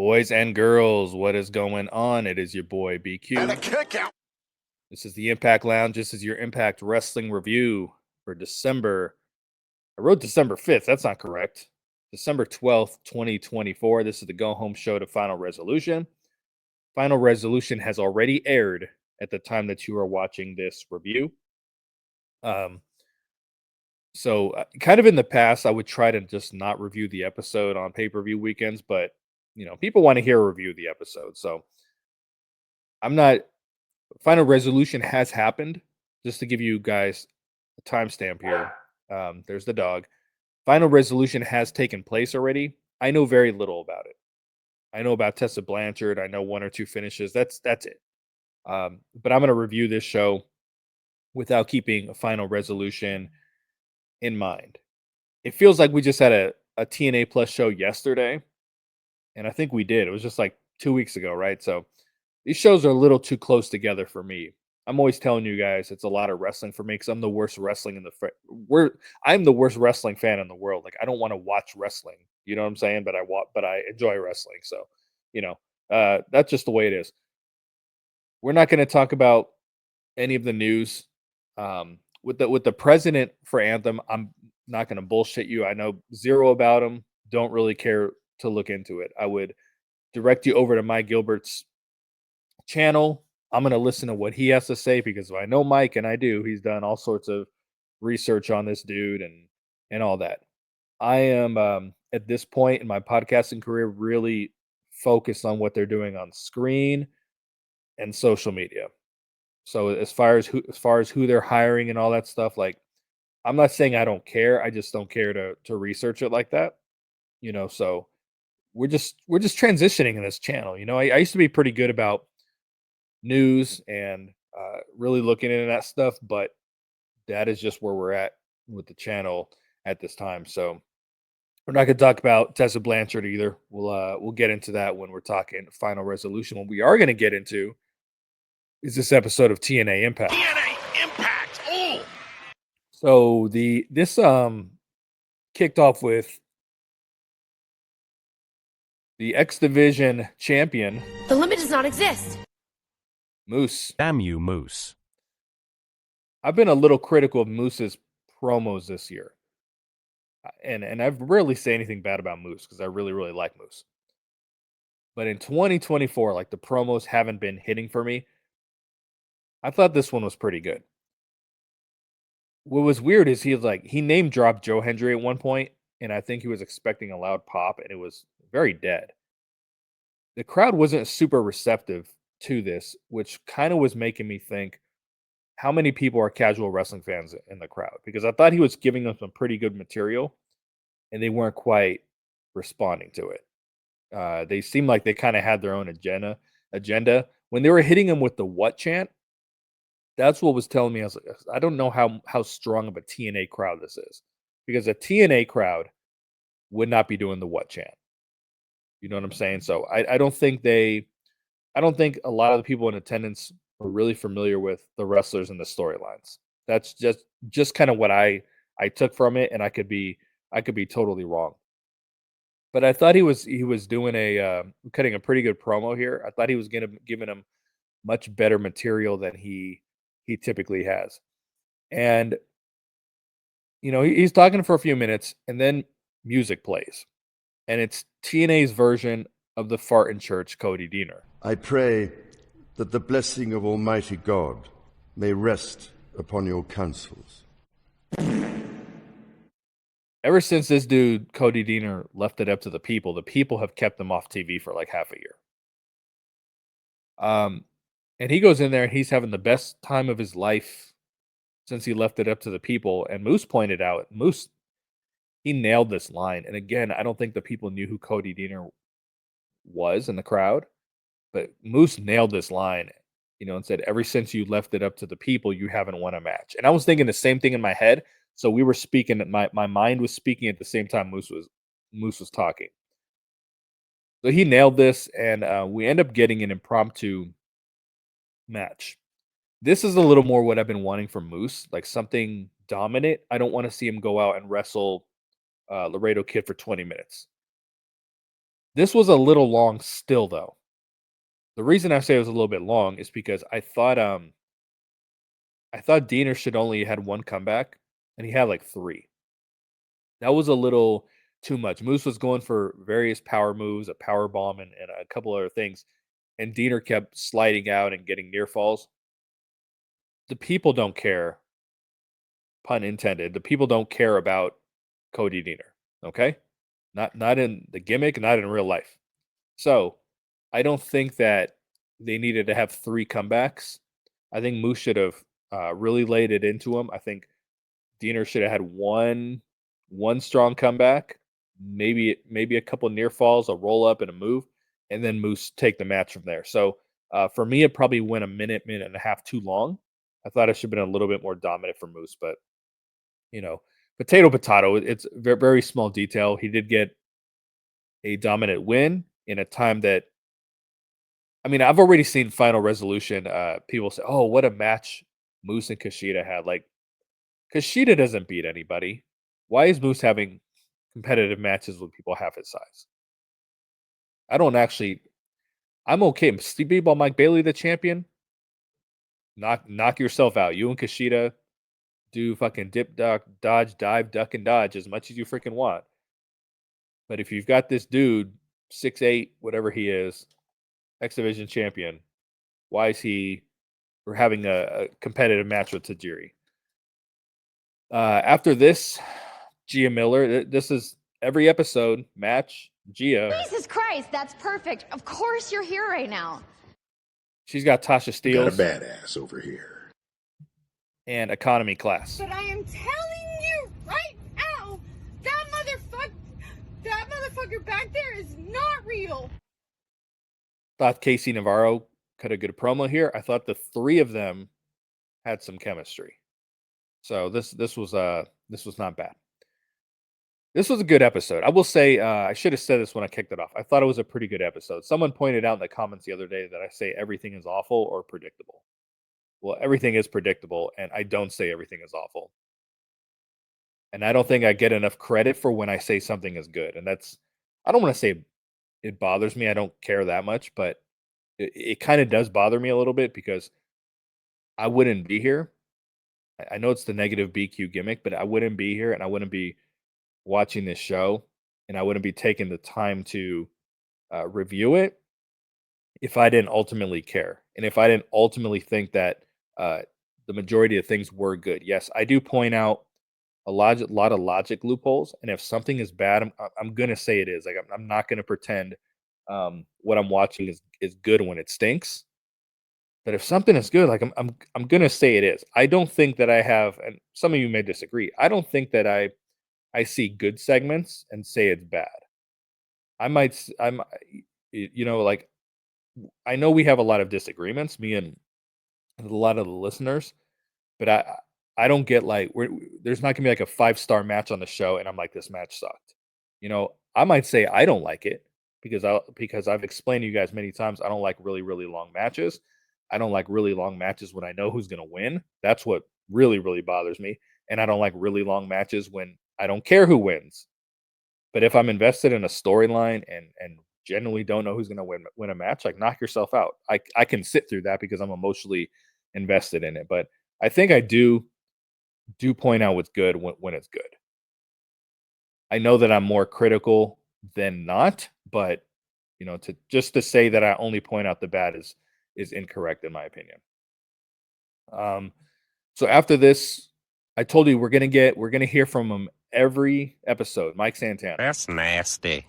Boys and girls, what is going on? It is your boy And a BQ. kick out. This is the Impact Lounge. This is your Impact Wrestling review for December. I wrote December 5th. That's not correct. December 12th, 2024. This is the go home show to Final Resolution. Final Resolution has already aired at the time that you are watching this review. Um, so kind of in the past, I would try to just not review the episode on pay-per-view weekends, but people want to hear a review of the episode. So I'm not. Final Resolution has happened. Just to give you guys a timestamp here. There's the dog. Final Resolution has taken place already. I know very little about it. I know about Tessa Blanchard. I know one or two finishes. That's it. But I'm going to review this show without keeping a Final Resolution in mind. It feels like we just had a TNA Plus show yesterday, and I think we did. It was just like 2 weeks ago, right? So these shows are a little too close together for me. I'm always telling you guys it's a lot of wrestling for me because I'm the worst wrestling in the I'm the worst wrestling fan in the world. Like I don't want to watch wrestling, you know what I'm saying? But I enjoy wrestling, so you know that's just the way it is. We're not going to talk about any of the news with the president for Anthem. I'm not going to bullshit you. I know zero about him. Don't really care to look into it. I would direct you over to Mike Gilbert's channel. I'm going to listen to what he has to say because if I know Mike, and I do, he's done all sorts of research on this dude and all that. I am at this point in my podcasting career really focused on what they're doing on screen and social media. So as far as who they're hiring and all that stuff, like I'm not saying I don't care. I just don't care to research it like that. So we're just transitioning in this channel. I used to be pretty good about news and really looking into that stuff, but that is just where we're at with the channel at this time. So we're not going to talk about Tessa Blanchard either. We'll get into that when we're talking Final Resolution. What we are going to get into is this episode of TNA Impact. TNA Impact. Oh. So this kicked off with the X Division champion. The limit does not exist. Moose. Damn you, Moose. I've been a little critical of Moose's promos this year. And I've rarely say anything bad about Moose because I really, really like Moose. But in 2024, like the promos haven't been hitting for me. I thought this one was pretty good. What was weird is he name dropped Joe Hendry at one point, and I think he was expecting a loud pop, and it was very dead. The crowd wasn't super receptive to this, which kind of was making me think how many people are casual wrestling fans in the crowd, because I thought he was giving them some pretty good material and they weren't quite responding to it. They seemed like they kind of had their own agenda when they were hitting him with the what chant. That's what was telling me. I was like, I don't know how strong of a TNA crowd this is, because a TNA crowd would not be doing the what chant. You know what I'm saying? So I don't think a lot of the people in attendance are really familiar with the wrestlers and the storylines. That's just kind of what I took from it, and I could be totally wrong. But I thought he was doing cutting a pretty good promo here. I thought he was giving him much better material than he typically has. And he's talking for a few minutes, and then music plays, and it's TNA's version of the Fart in Church, Cody Deaner. I pray that the blessing of Almighty God may rest upon your counsels. Ever since this dude, Cody Deaner, left it up to the people have kept him off TV for like half a year. And he goes in there and he's having the best time of his life since he left it up to the people. And Moose pointed out, he nailed this line. And again, I don't think the people knew who Cody Deaner was in the crowd, but Moose nailed this line, and said, ever since you left it up to the people, you haven't won a match. And I was thinking the same thing in my head. So we were speaking, my mind was speaking at the same time Moose was talking. So he nailed this, and we end up getting an impromptu match. This is a little more what I've been wanting from Moose, like something dominant. I don't want to see him go out and wrestle Laredo Kid for 20 minutes. This was a little long still, though. The reason I say it was a little bit long is because I thought Diener should only had one comeback, and he had like 3. That was a little too much. Moose was going for various power moves, a power bomb, and a couple other things, and Diener kept sliding out and getting near falls. The people don't care, pun intended. The people don't care about Cody Diener. Okay, not in the gimmick, not in real life. So I don't think that they needed to have 3 comebacks. I think Moose should have really laid it into him. I think Diener should have had one strong comeback, maybe a couple near falls, a roll up, and a move, and then Moose take the match from there. So for me, it probably went a minute and a half too long. I thought it should have been a little bit more dominant for Moose, but you know, potato. It's a very small detail. He did get a dominant win in a time that I mean, I've already seen Final Resolution. People say, "Oh, what a match Moose and Kushida had!" Like Kushida doesn't beat anybody. Why is Moose having competitive matches with people half his size? I don't actually. I'm okay. Steve Ball, Mike Bailey, the champion. Knock yourself out. You and Kushida do fucking dip, duck, dodge, dive, duck, and dodge as much as you freaking want. But if you've got this dude, 6'8", whatever he is, X Division champion, why is he we're having a competitive match with Tajiri? After this, Gia Miller. This is every episode match. Gia. Jesus Christ, that's perfect. Of course you're here right now. She's got Tasha Got a Steeles badass over here. and economy class. But I am telling you right now, that motherfucker back there is not real. Thought Casey Navarro cut a good promo here. I thought the 3 of them had some chemistry. So this was not bad. This was a good episode. I will say I should have said this when I kicked it off. I thought it was a pretty good episode. Someone pointed out in the comments the other day that I say everything is awful or predictable. Well, everything is predictable, and I don't say everything is awful. And I don't think I get enough credit for when I say something is good. And I don't want to say it bothers me. I don't care that much, but it kind of does bother me a little bit because I wouldn't be here. I know it's the negative BQ gimmick, but I wouldn't be here and I wouldn't be watching this show and I wouldn't be taking the time to review it if I didn't ultimately care. And if I didn't ultimately think that the majority of things were good. Yes, I do point out a lot of logic loopholes. And if something is bad, I'm going to say it is. Like I'm not going to pretend what I'm watching is good when it stinks. But if something is good, like I'm gonna say it is. I don't think that I have, and some of you may disagree. I don't think that I see good segments and say it's bad. I might, like I know we have a lot of disagreements, me and a lot of the listeners, but I don't get like there's not gonna be like a 5-star match on the show, and I'm like this match sucked. I might say I don't like it because I've explained to you guys many times I don't like really really long matches. I don't like really long matches when I know who's going to win. That's what really, really bothers me. And I don't like really long matches when I don't care who wins. But if I'm invested in a storyline and genuinely don't know who's going to win a match, like knock yourself out. I can sit through that because I'm emotionally invested in it. But I think I do point out what's good when it's good. I know that I'm more critical than not, but to say that I only point out the bad is incorrect in my opinion. So after this, I told you we're gonna hear from him every episode, Mike Santana. That's nasty.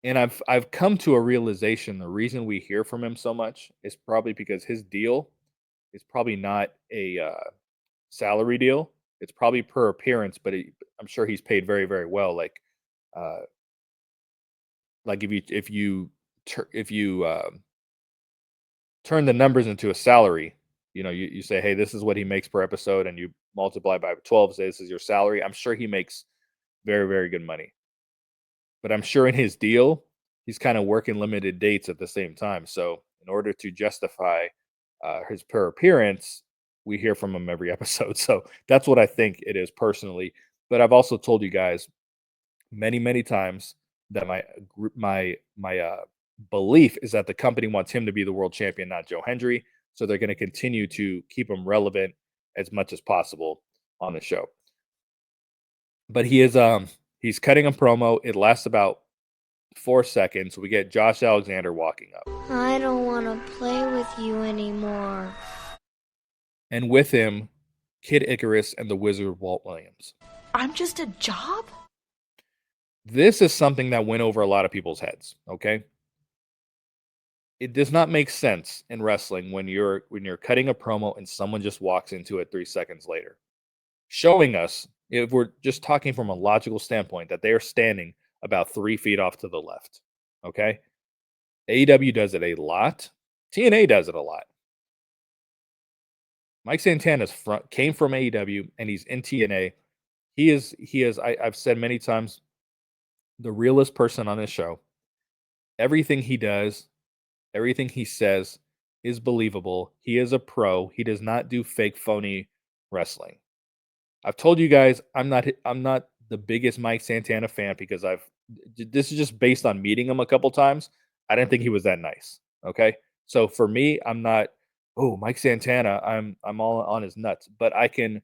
And I've come to a realization the reason we hear from him so much is probably because his deal is probably not a salary deal. It's probably per appearance, but I'm sure he's paid very, very well. Like if you turn the numbers into a salary, you say, hey, this is what he makes per episode, and you multiply by 12, say this is your salary. I'm sure he makes very, very good money. But I'm sure in his deal, he's kind of working limited dates at the same time. So in order to justify his per appearance, we hear from him every episode. So that's what I think it is personally. But I've also told you guys many, many times that my belief is that the company wants him to be the world champion, not Joe Hendry. So they're going to continue to keep him relevant as much as possible on the show. But he's cutting a promo. It lasts about 4 seconds. We get Josh Alexander walking up. I don't want to play with you anymore. And with him, Kid Icarus and the Wizard Walt Williams. I'm just a job? This is something that went over a lot of people's heads, okay? It does not make sense in wrestling when you're cutting a promo and someone just walks into it 3 seconds later. Showing us, if we're just talking from a logical standpoint, that they are standing about 3 feet off to the left, okay? AEW does it a lot. TNA does it a lot. Mike Santana's came from AEW and he's in TNA. He is I've said many times, the realest person on this show. Everything he does, everything he says is believable. He is a pro. He does not do fake, phony wrestling. I've told you guys I'm not the biggest Mike Santana fan because this is just based on meeting him a couple times. I didn't think he was that nice. Okay. So for me, I'm not, oh, Mike Santana, I'm all on his nuts. But I can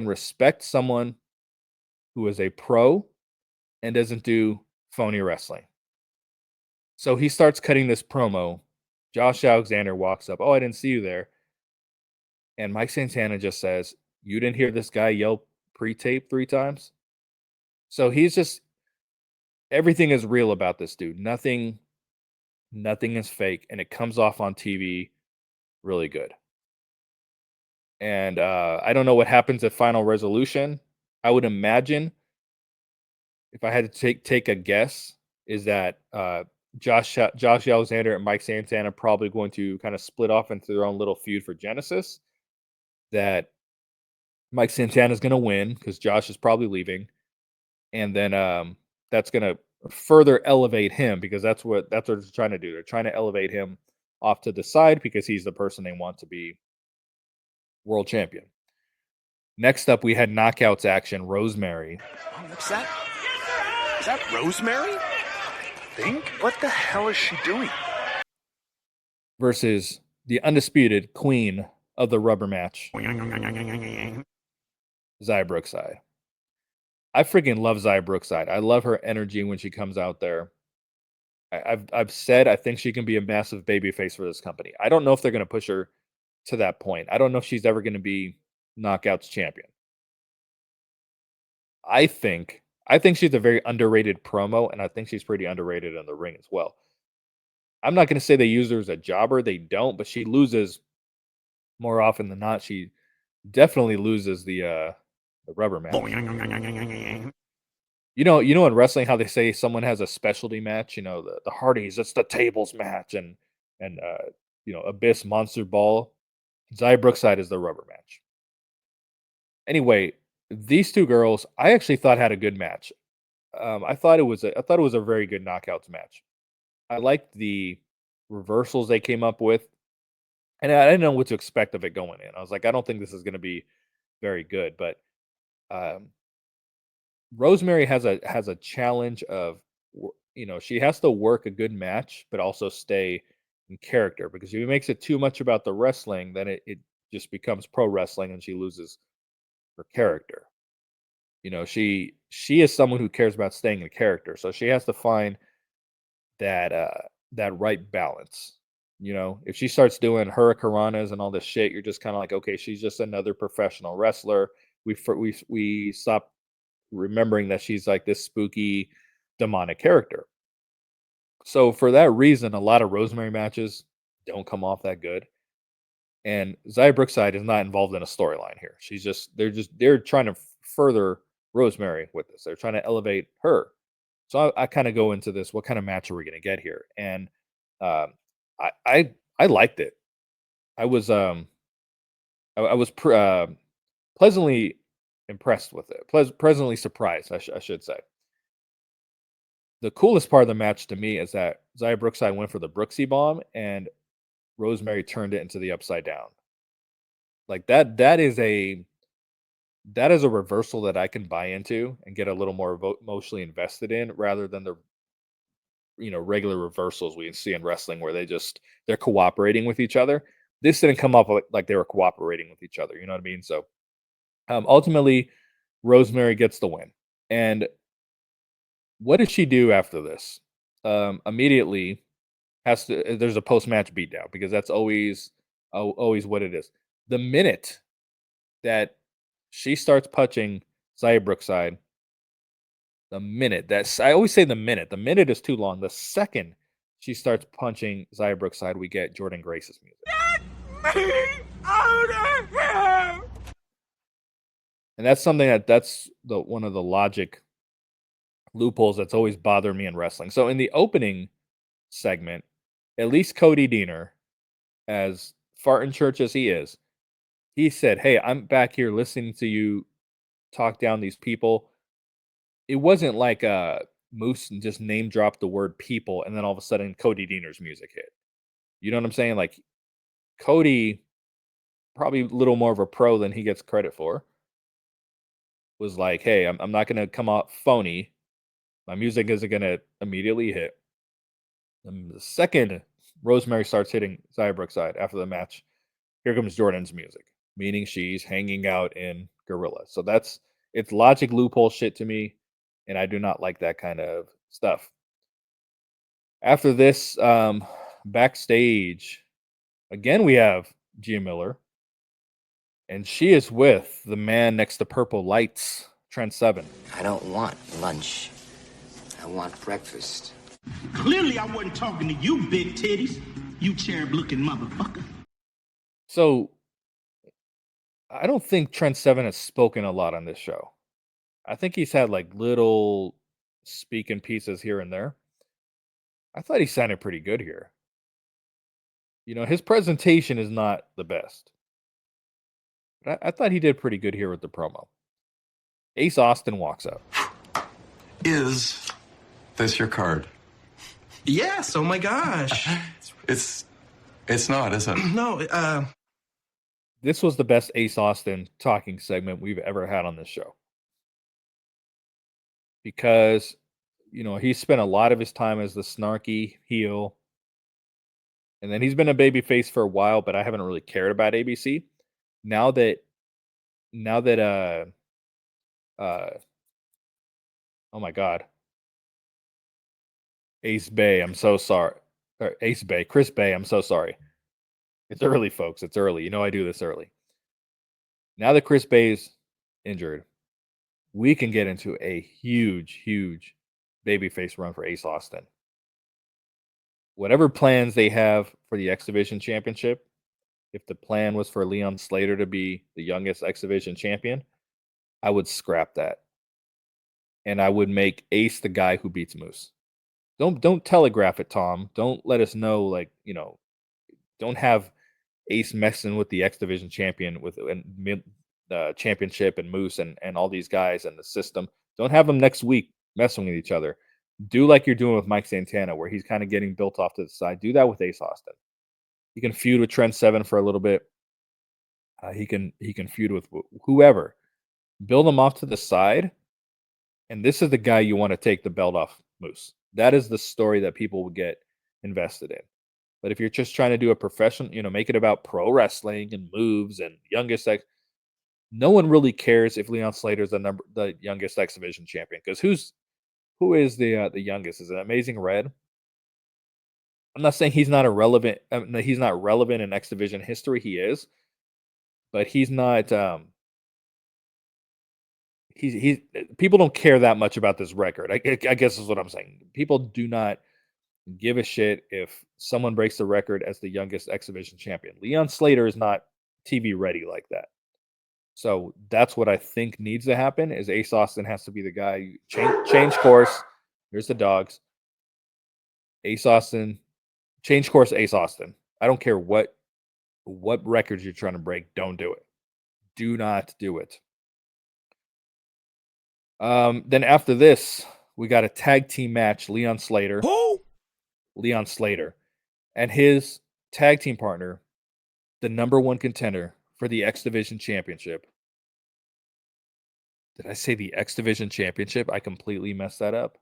respect someone who is a pro and doesn't do phony wrestling. So he starts cutting this promo. Josh Alexander walks up. Oh, I didn't see you there. And Mike Santana just says, you didn't hear this guy yell pre-tape 3 times? So he's just, everything is real about this dude. Nothing is fake. And it comes off on TV really good. And I don't know what happens at Final Resolution. I would imagine, if I had to take a guess, is that Josh Alexander and Mike Santana probably going to kind of split off into their own little feud for Genesis. That Mike Santana is going to win because Josh is probably leaving, and then that's going to further elevate him because that's what they're trying to do. They're trying to elevate him off to the side because he's the person they want to be world champion. Next up, we had knockouts action. Rosemary. Oh, what's that? Is that Rosemary? Think? What the hell is she doing? Versus the undisputed queen of the rubber match, Ziy Brookside. I freaking love Ziy Brookside. I love her energy when she comes out there. I've said I think she can be a massive babyface for this company. I don't know if they're going to push her to that point. I don't know if she's ever going to be Knockouts champion. I think she's a very underrated promo, and I think she's pretty underrated in the ring as well. I'm not going to say they use her as a jobber. They don't, but she loses more often than not. She definitely loses the rubber match. You know in wrestling how they say someone has a specialty match. You know the Hardys. It's the tables match, and Abyss Monster Ball. Ziy Brookside is the rubber match. Anyway, these two girls, I actually thought had a good match. I thought it was a very good knockouts match. I liked the reversals they came up with, and I didn't know what to expect of it going in. I was like, I don't think this is going to be very good. But Rosemary has a challenge of, she has to work a good match, but also stay in character. Because if he makes it too much about the wrestling, then it just becomes pro wrestling, and she loses her character. She is someone who cares about staying in character, so she has to find that right balance. If she starts doing hurricanranas and all this shit, you're just kind of like, okay, she's just another professional wrestler. We stop remembering that she's like this spooky, demonic character. So for that reason, a lot of Rosemary matches don't come off that good. And Ziy Brookside is not involved in a storyline here. They're trying to further Rosemary with this. They're trying to elevate her. So I kind of go into this. What kind of match are we going to get here? And I liked it. I was pleasantly impressed with it. Pleasantly surprised, I should say. The coolest part of the match to me is that Ziy Brookside went for the Brooksy bomb, and Rosemary turned it into the upside down. Like that is a that is a reversal that I can buy into and get a little more emotionally invested in, rather than the regular reversals we see in wrestling where they're cooperating with each other. This didn't come off like they were cooperating with each other. You know what I mean? So ultimately, Rosemary gets the win. And what does she do after this? Immediately there's a post match beatdown, because that's always what it is. The minute that she starts punching Ziy Brookside, I always say the minute is too long. The second she starts punching Ziy Brookside, we get Jordan Grace's music. And that's something that's one of the logic loopholes that's always bothered me in wrestling. So in the opening segment, at least Cody Deaner, as fart in church as he is, he said, "Hey, I'm back here listening to you talk down these people." It wasn't like Moose just name dropped the word people and then all of a sudden Cody Deaner's music hit. You know what I'm saying? Like, Cody, probably a little more of a pro than he gets credit for, was like, "Hey, I'm not going to come out phony. My music isn't going to immediately hit." And the second Rosemary starts hitting Ziy Brookside after the match, here comes Jordan's music, meaning she's hanging out in Gorilla. So it's logic loophole shit to me, and I do not like that kind of stuff. After this, backstage, again we have Gia Miller, and she is with the man next to purple lights, Trent Seven. I don't want lunch. I want breakfast. Clearly, I wasn't talking to you, big titties. You cherub-looking motherfucker. So, I don't think Trent Seven has spoken a lot on this show. I think he's had like little speaking pieces here and there. I thought he sounded pretty good here. His presentation is not the best, but I thought he did pretty good here with the promo. Ace Austin walks up. Is this your card? Yes, oh my gosh. It's not, is it? No, This was the best Ace Austin talking segment we've ever had on this show. Because, he spent a lot of his time as the snarky heel. And then he's been a babyface for a while, but I haven't really cared about ABC. Now that oh my God. Ace Bay, I'm so sorry. Or Ace Bay, Chris Bay, I'm so sorry. It's early, folks. It's early. I do this early. Now that Chris Bay's injured, we can get into a huge, huge babyface run for Ace Austin. Whatever plans they have for the X Division Championship, if the plan was for Leon Slater to be the youngest X Division champion, I would scrap that. And I would make Ace the guy who beats Moose. Don't telegraph it, Tom. Don't let us know, don't have Ace messing with the X Division champion the championship and Moose and all these guys and the system. Don't have them next week messing with each other. Do like you're doing with Mike Santana, where he's kind of getting built off to the side. Do that with Ace Austin. He can feud with Trent Seven for a little bit. He can feud with whoever. Build him off to the side, and this is the guy you want to take the belt off Moose. That is the story that people would get invested in. But if you're just trying to do a professional, make it about pro wrestling and moves and youngest X, no one really cares if Leon Slater's the youngest X Division champion, because who is the youngest? Is it Amazing Red? I'm not saying he's not irrelevant. He's not relevant in X Division history. He is, but he's not. He's people don't care that much about this record. I guess is what I'm saying. People do not give a shit if someone breaks the record as the youngest X Division champion. Leon Slater is not TV ready like that. So that's what I think needs to happen. Is Ace Austin has to be the guy. Change course. Here's the dogs. Ace Austin. Change course, Ace Austin. I don't care what records you're trying to break. Don't do it. Do not do it. Then after this, we got a tag team match. Leon Slater. Who? Leon Slater. And his tag team partner, the number one contender for the X Division Championship, Did I say the X Division Championship? I completely messed that up.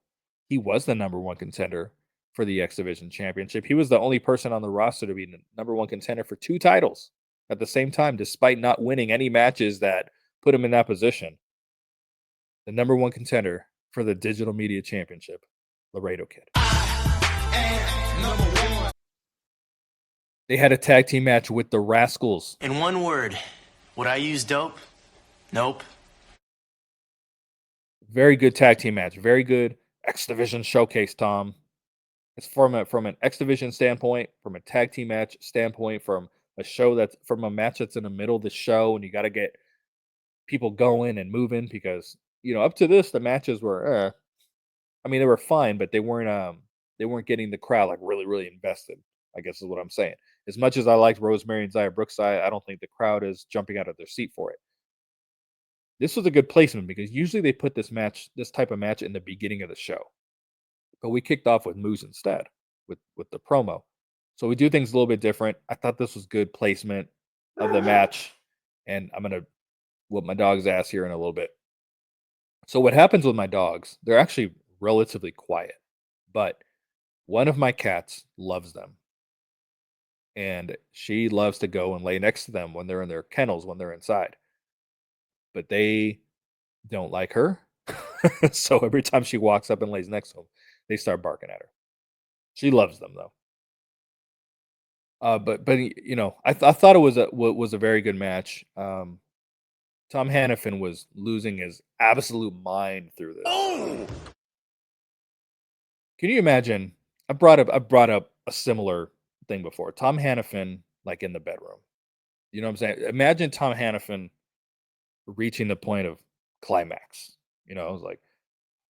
He was the number one contender for the X Division Championship. He was the only person on the roster to be the number one contender for 2 titles at the same time, despite not winning any matches that put him in that position. The number one contender for the Digital Media Championship, Laredo Kid. They had a tag team match with the Rascals. In one word, would I use dope? Nope. Very good tag team match. Very good X Division showcase, Tom. It's from an X Division standpoint, from a tag team match standpoint, from a match that's in the middle of the show, and you got to get people going and moving because up to this the matches were, I mean they were fine, but they weren't getting the crowd like really really invested. I guess is what I'm saying. As much as I liked Rosemary and Ziy Brookside, I don't think the crowd is jumping out of their seat for it. This was a good placement because usually they put this type of match in the beginning of the show. But we kicked off with Moose instead with the promo. So we do things a little bit different. I thought this was good placement of the match. And I'm going to whoop my dog's ass here in a little bit. So what happens with my dogs, they're actually relatively quiet. But one of my cats loves them. And she loves to go and lay next to them when they're in their kennels, when they're inside. But they don't like her. So every time she walks up and lays next to them, they start barking at her. She loves them though. But I thought it was a very good match. Tom Hannafin was losing his absolute mind through this. Oh! Can you imagine? I brought up a similar thing before. Tom Hannafin, like in the bedroom. You know what I'm saying? Imagine Tom Hannafin reaching the point of climax. It was like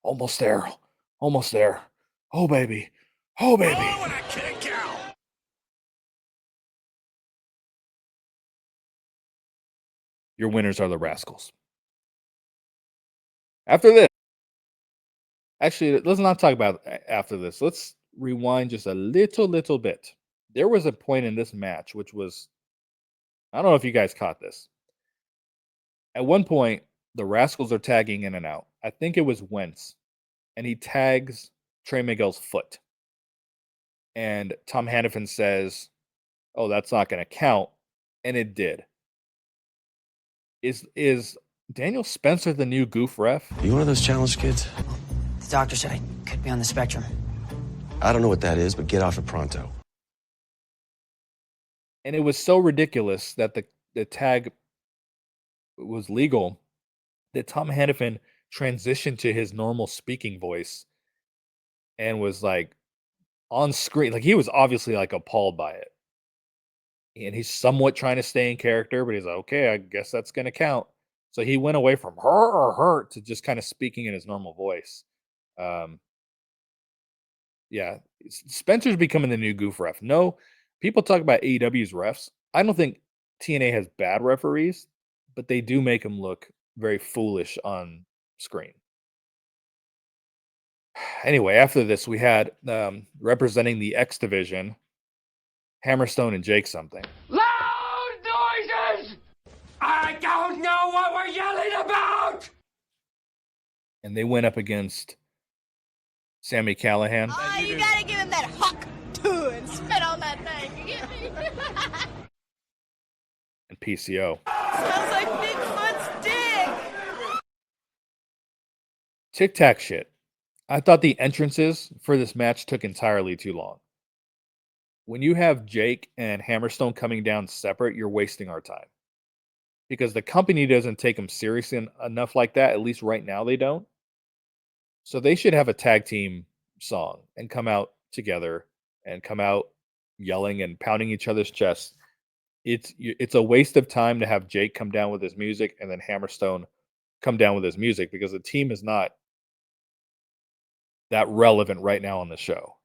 almost there. Oh baby. Oh baby. Oh, and I kick out. Your winners are the Rascals. After this, actually, let's not talk about after this. Let's rewind just a little bit. There was a point in this match which was, I don't know if you guys caught this. At one point, the Rascals are tagging in and out. I think it was Wentz, and he tags Trey Miguel's foot. And Tom Hannafin says, "Oh, that's not going to count," and it did. Is Daniel Spencer the new goof ref? You one of those challenge kids? The doctor said I could be on the spectrum. I don't know what that is, but get off it pronto. And it was so ridiculous that the tag was legal that Tom Hannafin transitioned to his normal speaking voice and was like on screen. Like he was obviously like appalled by it. And he's somewhat trying to stay in character, but he's like, okay, I guess that's going to count. So he went away from her to just kind of speaking in his normal voice. Yeah, Spencer's becoming the new goof ref. No, people talk about AEW's refs. I don't think TNA has bad referees, but they do make them look very foolish on screen. Anyway, after this, we had representing the X Division, Hammerstone and Jake something. Loud noises! I don't know what we're yelling about! And they went up against Sami Callihan. Oh, you gotta give him that huck too and spit on that thing. And PCO. Smells like Bigfoot's dick. Tic Tac shit. I thought the entrances for this match took entirely too long. When you have Jake and Hammerstone coming down separate, you're wasting our time. Because the company doesn't take them seriously enough like that. At least right now they don't. So they should have a tag team song and come out together and come out yelling and pounding each other's chests. It's a waste of time to have Jake come down with his music and then Hammerstone come down with his music because the team is not that relevant right now on the show.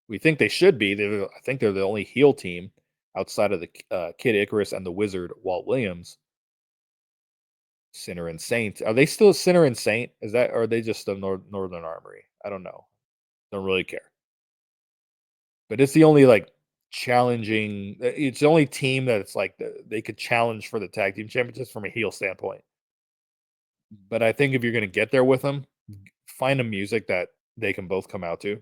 We think they should be. I think they're the only heel team outside of the Kid Icarus and the Wizard Walt Williams. Sinner and Saint. Are they still Sinner and Saint? Or are they just the Northern Armory? I don't know. Don't really care. But it's the only challenging. It's the only team that it's like they could challenge for the tag team championships from a heel standpoint. But I think if you're gonna get there with them, find a music that they can both come out to.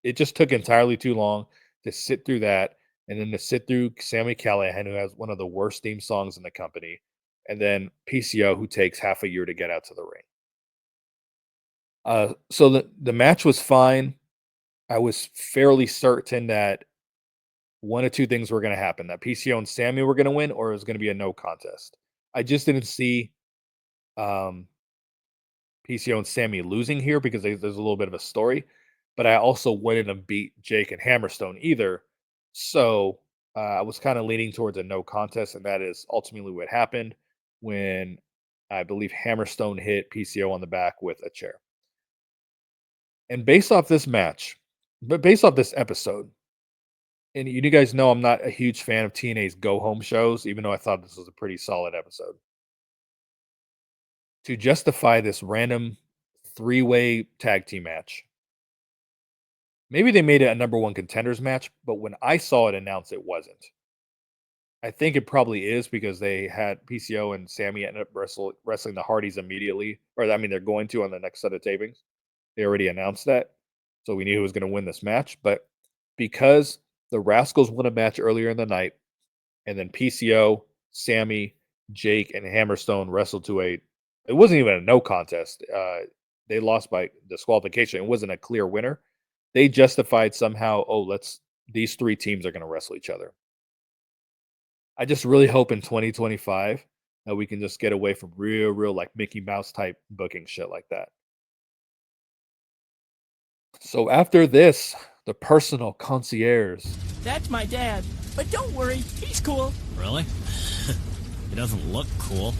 It just took entirely too long to sit through that, and then to sit through Sammy Callahan, who has one of the worst theme songs in the company, and then PCO, who takes half a year to get out to the ring. So the match was fine. I was fairly certain that one of two things were going to happen: that PCO and Sammy were going to win, or it was going to be a no contest. I just didn't see um, PCO and Sammy losing here because there's a little bit of a story. But I also wouldn't have beat Jake and Hammerstone either. So I was kind of leaning towards a no contest, and that is ultimately what happened when I believe Hammerstone hit PCO on the back with a chair. And based off this match, but based off this episode, and you guys know I'm not a huge fan of TNA's go home shows, even though I thought this was a pretty solid episode. To justify this random 3-way tag team match, maybe they made it a number one contenders match, but when I saw it announced, it wasn't. I think it probably is because they had PCO and Sammy end up wrestling the Hardys immediately, or I mean, they're going to on the next set of tapings. They already announced that, so we knew who was going to win this match. But because the Rascals won a match earlier in the night, and then PCO, Sammy, Jake, and Hammerstone wrestled to it wasn't even a no contest. They lost by disqualification. It wasn't a clear winner. They justified somehow, these three teams are going to wrestle each other. I just really hope in 2025 that we can just get away from real like Mickey Mouse type booking shit like that. So after this, the personal concierge. That's my dad. But don't worry, he's cool. Really? He doesn't look cool.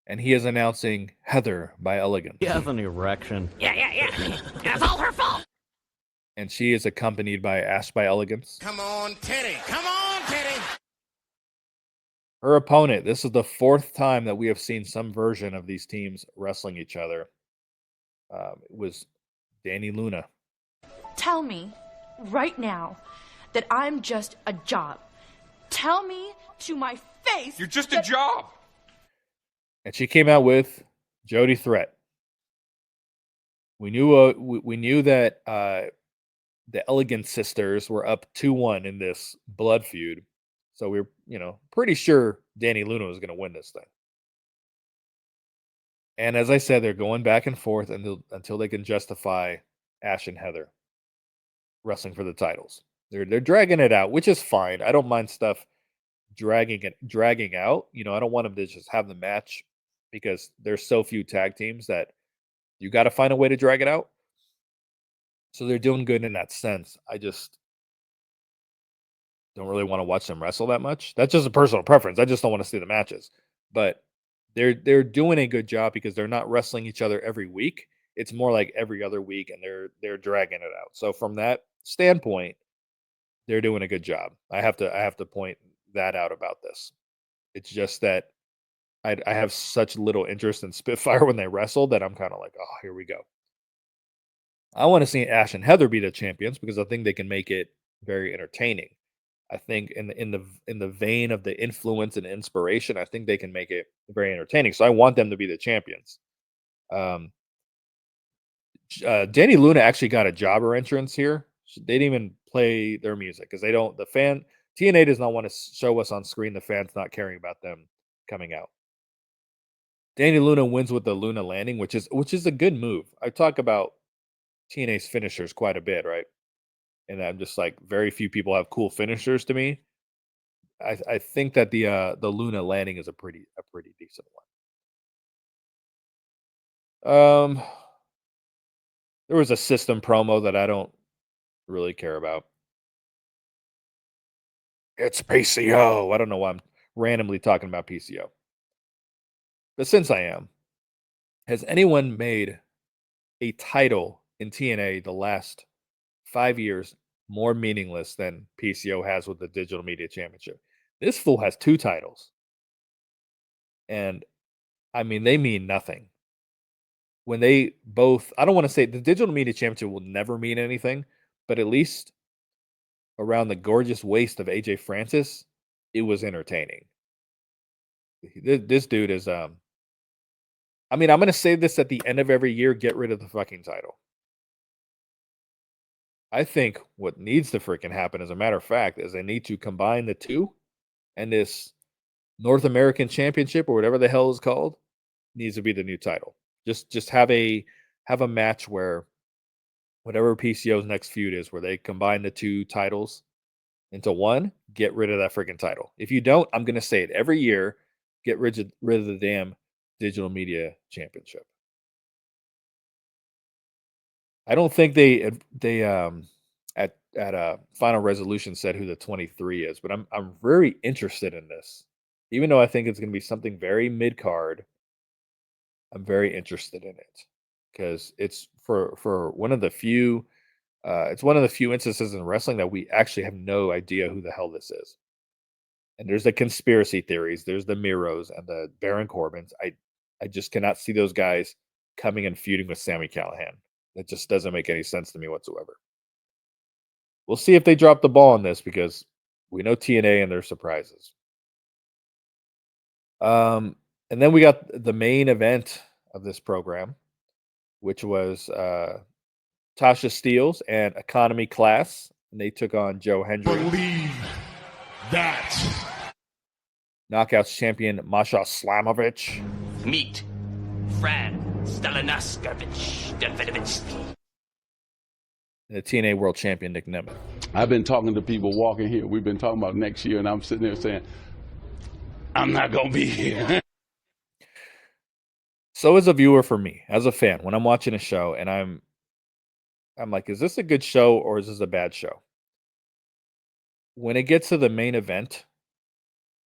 And he is announcing Heather by Elegance. You have an erection. Yeah. It's all her fault. And she is accompanied by Ash by Elegance. Come on, Teddy. Come on, Teddy. Her opponent, this is the fourth time that we have seen some version of these teams wrestling each other. It was Danny Luna. Tell me right now that I'm just a job. Tell me to my face. You're just a job. And she came out with Jody Threat. We knew that the Elegance sisters were up 2-1 in this blood feud. So we were, pretty sure Danny Luna was going to win this thing. And as I said, they're going back and forth until they can justify Ash and Heather wrestling for the titles. They're dragging it out, which is fine. I don't mind stuff dragging out. I don't want them to just have the match because there's so few tag teams that you got to find a way to drag it out. So they're doing good in that sense. I just don't really want to watch them wrestle that much. That's just a personal preference. I just don't want to see the matches. But they're doing a good job because they're not wrestling each other every week. It's more like every other week, and they're dragging it out. So from that standpoint, they're doing a good job. I have to point that out about this. It's just that I have such little interest in Spitfire when they wrestle that I'm kind of like, oh, here we go. I want to see Ash and Heather be the champions because I think they can make it very entertaining. I think in the vein of the influence and inspiration, I think they can make it very entertaining. So I want them to be the champions. Danny Luna actually got a jobber entrance here. They didn't even play their music because TNA does not want to show us on screen the fans not caring about them coming out. Danny Luna wins with the Luna landing, which is a good move. I talk about TNA's finishers quite a bit, right? And I'm just like, very few people have cool finishers to me. I think that the Luna landing is a pretty decent one. There was a system promo that I don't really care about. It's PCO. I don't know why I'm randomly talking about PCO. But since I am, has anyone made a title in TNA the last 5 years more meaningless than PCO has with the Digital Media Championship? This fool has 2 titles. And, I mean, they mean nothing. When they both, I don't want to say the Digital Media Championship will never mean anything, but at least around the gorgeous waist of AJ Francis, it was entertaining. This dude is I mean, I'm going to say this at the end of every year, get rid of the fucking title. I think what needs to freaking happen, as a matter of fact, is they need to combine the two, and this North American Championship or whatever the hell is called needs to be the new title. Just have a match where whatever PCO's next feud is, where they combine the two titles into one, get rid of that freaking title. If you don't, I'm going to say it every year, get rid of the damn Digital Media Championship. I don't think they at Final Resolution said who the 23 is, but I'm very interested in this. Even though I think it's going to be something very mid-card, I'm very interested in it because it's for one of the few it's one of the few instances in wrestling that we actually have no idea who the hell this is. And there's the conspiracy theories, there's the Miros and the Baron Corbins. I just cannot see those guys coming and feuding with Sami Callihan. It just doesn't make any sense to me whatsoever. We'll see if they drop the ball on this because we know TNA and their surprises. And then we got the main event of this program, which was Tasha Steelz and Economy Class, and they took on Joe Hendry. Believe that. Knockouts champion Masha Slamovich. Meet Fran Stalinaskevich Davidovitsky. And the TNA World Champion Nick Nemeth. I've been talking to people walking here. We've been talking about next year, and I'm sitting there saying, I'm not going to be here. So as a viewer for me, as a fan, when I'm watching a show and I'm like, is this a good show or is this a bad show? When it gets to the main event,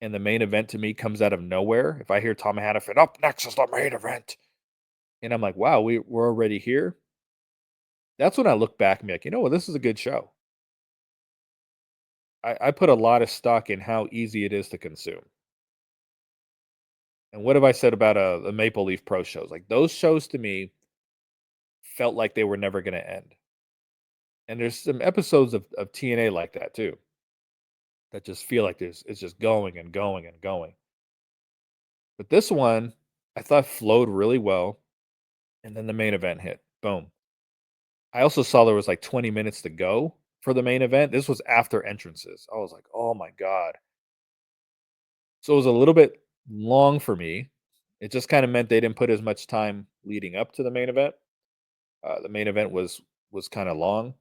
and the main event to me comes out of nowhere, if I hear Tom Hannafin, up next is the main event, and I'm like, wow, we're already here. That's when I look back and be like, you know what, this is a good show. I put a lot of stock in how easy it is to consume. And what have I said about the Maple Leaf Pro shows? Like, those shows to me felt like they were never going to end. And there's some episodes of TNA like that too, that just feel like it's just going and going and going. But this one, I thought flowed really well. And then the main event hit. Boom. I also saw there was like 20 minutes to go for the main event. This was after entrances. I was like, oh my God. So it was a little bit long for me. It just kind of meant they didn't put as much time leading up to the main event. The main event was kind of long.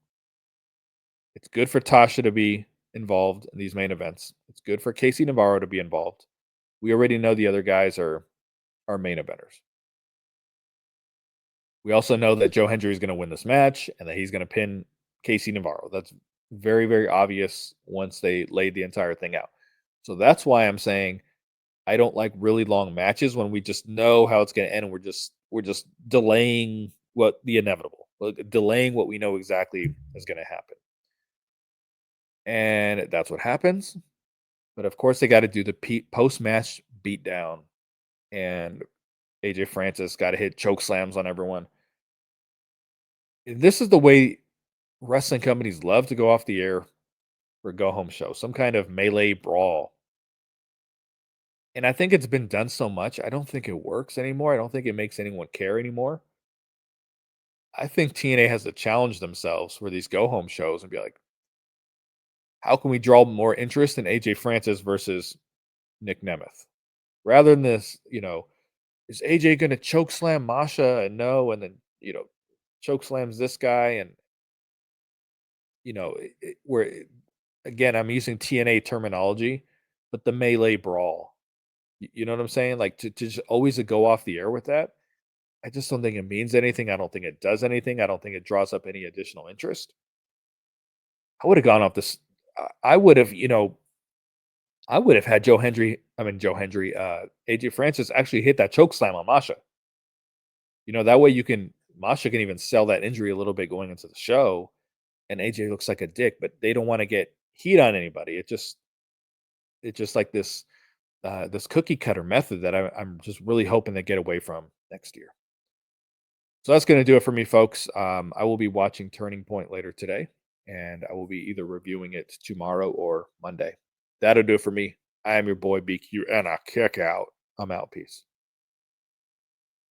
It's good for Tasha to be involved in these main events. It's good for Casey Navarro to be involved. We already know the other guys are main eventers. We also know that Joe Hendry is going to win this match and that he's going to pin Casey Navarro. That's very, very obvious once they laid the entire thing out. So that's why I'm saying I don't like really long matches when we just know how it's going to end and we're just delaying what the inevitable, delaying what we know exactly is going to happen. And that's what happens. But of course, they got to do the post-match beatdown. And AJ Francis got to hit choke slams on everyone. This is the way wrestling companies love to go off the air for a go-home show. Some kind of melee brawl. And I think it's been done so much, I don't think it works anymore. I don't think it makes anyone care anymore. I think TNA has to challenge themselves for these go-home shows and be like, how can we draw more interest in AJ Francis versus Nick Nemeth? Rather than this, is AJ going to choke slam Masha and no, and then, choke slams this guy and, again, I'm using TNA terminology, but the melee brawl. You know what I'm saying? Like to just always go off the air with that. I just don't think it means anything. I don't think it does anything. I don't think it draws up any additional interest. I would have gone off this. I would have had AJ Francis actually hit that choke slam on Masha. That way Masha can even sell that injury a little bit going into the show, and AJ looks like a dick, but they don't want to get heat on anybody. It's just like this cookie cutter method that I'm just really hoping they get away from next year. So that's going to do it for me, folks. I will be watching Turning Point later today, and I will be either reviewing it tomorrow or Monday. That'll do it for me. I am your boy BQ, and I kick out. I'm out. Peace.